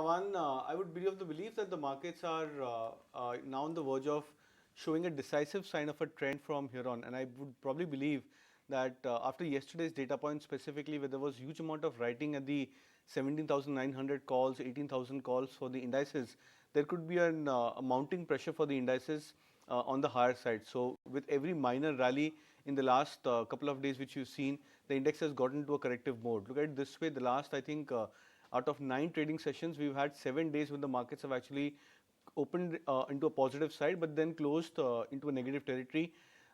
Avan, I would be of the belief that the markets are now on the verge of showing a decisive sign of a trend from here on. And I would probably believe that after yesterday's data point specifically, where there was huge amount of writing at the 17,900 calls, 18,000 calls for the indices, there could be a mounting pressure for the indices on the higher side. So with every minor rally in the last couple of days which you've seen, the index has gotten to a corrective mode. Look at it this way, the last, I think, out of 9 trading sessions, we've had 7 days when the markets have actually opened into a positive side, but then closed into a negative territory.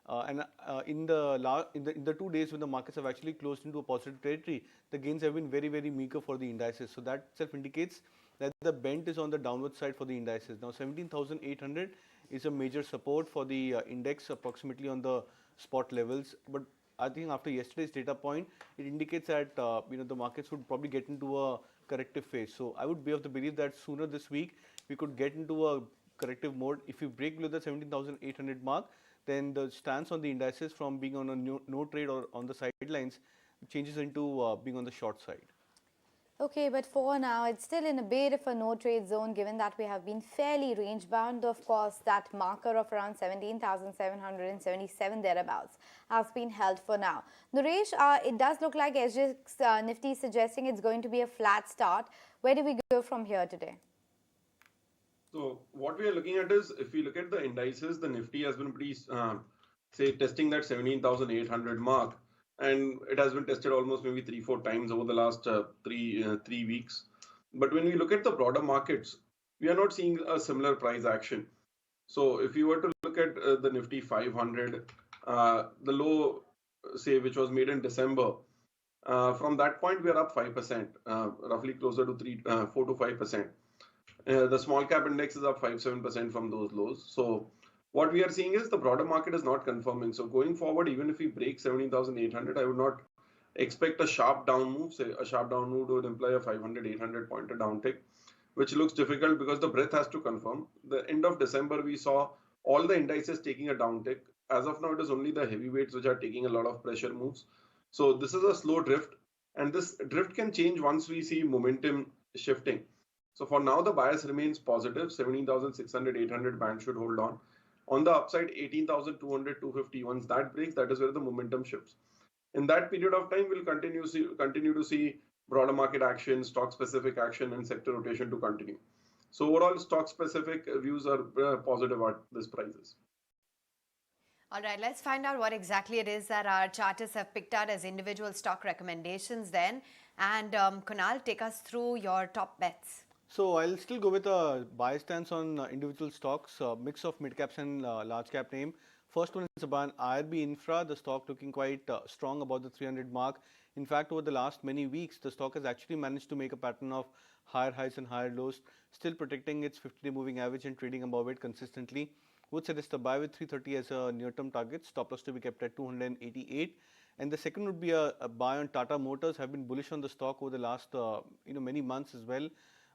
And in the 2 days when the markets have actually closed into a positive territory, the gains have been very, very meager for the indices. So that itself indicates that the bent is on the downward side for the indices. Now 17,800 is a major support for the index, approximately on the spot levels. But I think after yesterday's data point, it indicates that the markets would probably get into a corrective phase. So I would be of the belief that sooner this week we could get into a corrective mode. If we break below the 17,800 mark, then the stance on the indices from being on a no trade or on the sidelines changes into being on the short side. Okay, but for now, it's still in a bit of a no trade zone given that we have been fairly range bound. Of course, that marker of around 17,777 thereabouts has been held for now. Naresh, it does look like SGX Nifty is suggesting it's going to be a flat start. Where do we go from here today? So what we are looking at is, if we look at the indices, the Nifty has been pretty, say, testing that 17,800 mark, and it has been tested almost maybe 3-4 times over the last 3 weeks. But when we look at the broader markets, we are not seeing a similar price action. So if you were to look at the Nifty 500, the low, say, which was made in December, from that point we are up 5%, roughly closer to 4 to 5%. The small cap index is up 5-7% from those lows. So what we are seeing is the broader market is not confirming. So going forward, even if we break 17,800, I would not expect a sharp down move. Say a sharp down move would imply a 500, 800 pointer downtick, which looks difficult because the breadth has to confirm. The end of December, we saw all the indices taking a downtick. As of now, it is only the heavyweights which are taking a lot of pressure moves. So this is a slow drift, and this drift can change once we see momentum shifting. So for now, the bias remains positive. 17,600, 800 band should hold on. On the upside, 18,200, 250. Once that breaks, that is where the momentum shifts. In that period of time, we'll continue to see broader market action, stock-specific action, and sector rotation to continue. So overall, stock-specific views are positive at these prices. All right, let's find out what exactly it is that our chartists have picked out as individual stock recommendations then. And Kunal, take us through your top bets. So I'll still go with a buy stance on individual stocks, mix of mid caps and large cap name. First one is about IRB Infra, the stock looking quite strong about the 300 mark. In fact, over the last many weeks, the stock has actually managed to make a pattern of higher highs and higher lows, still protecting its 50-day moving average and trading above it consistently. Would suggest a buy with 330 as a near-term target, stop loss to be kept at 288. And the second would be a buy on Tata Motors. Have been bullish on the stock over the last many months as well.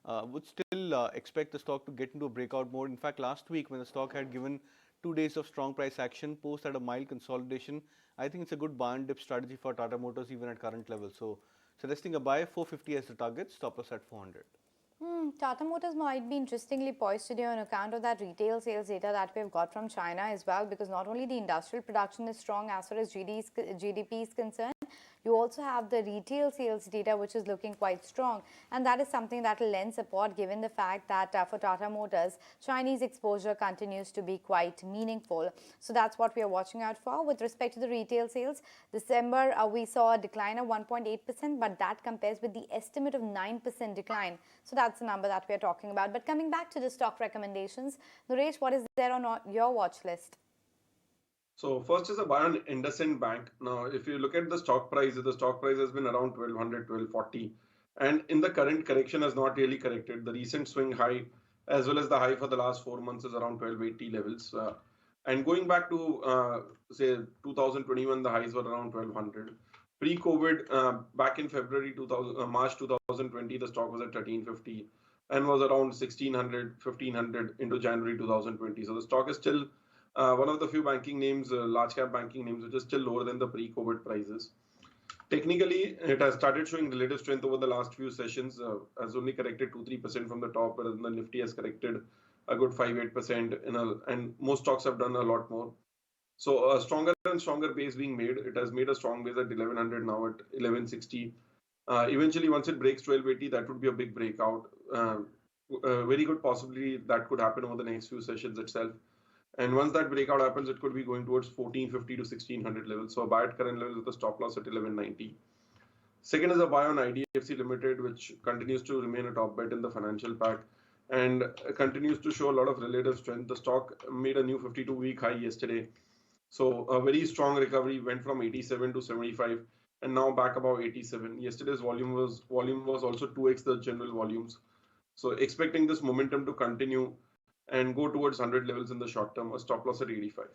Would still expect the stock to get into a breakout mode. In fact, last week when the stock had given 2 days of strong price action, post had a mild consolidation, I think it's a good buy and dip strategy for Tata Motors even at current levels. So suggesting a buy, 450 as the target, stop loss at 400. Tata Motors might be interestingly poised today on account of that retail sales data that we've got from China as well, because not only the industrial production is strong as far as GDP is concerned, you also have the retail sales data which is looking quite strong, and that is something that will lend support given the fact that for Tata Motors, Chinese exposure continues to be quite meaningful. So that's what we are watching out for. With respect to the retail sales, December we saw a decline of 1.8%, but that compares with the estimate of 9% decline. So that's the number that we are talking about. But coming back to the stock recommendations, Nooresh, what is there on your watch list? So first is a buy on IndusInd Bank. Now, if you look at the stock price has been around 1200, 1240. And in the current correction has not really corrected. The recent swing high as well as the high for the last 4 months is around 1280 levels. And going back to, say, 2021, the highs were around 1200. Pre-COVID, back in March 2020, the stock was at 1350 and was around 1600, 1500 into January 2020. So the stock is still one of the few banking names, large cap banking names, which is still lower than the pre-COVID prices. Technically, it has started showing relative strength over the last few sessions, has only corrected 2-3% from the top, whereas the Nifty has corrected a good 5-8%, and most stocks have done a lot more. So a stronger and stronger base being made. It has made a strong base at 1100, now at 1160. Eventually, once it breaks 1280, that would be a big breakout. Very good possibility that could happen over the next few sessions itself. And once that breakout happens, it could be going towards 1450 to 1600 levels. So a buy at current levels with a stop loss at 1190. Second is a buy on IDFC Limited, which continues to remain a top bet in the financial pack and continues to show a lot of relative strength. The stock made a new 52-week high yesterday. So a very strong recovery, went from 87 to 75 and now back above 87. Yesterday's volume was also 2x the general volumes. So expecting this momentum to continue and go towards 100 levels in the short term, a stop loss at 85.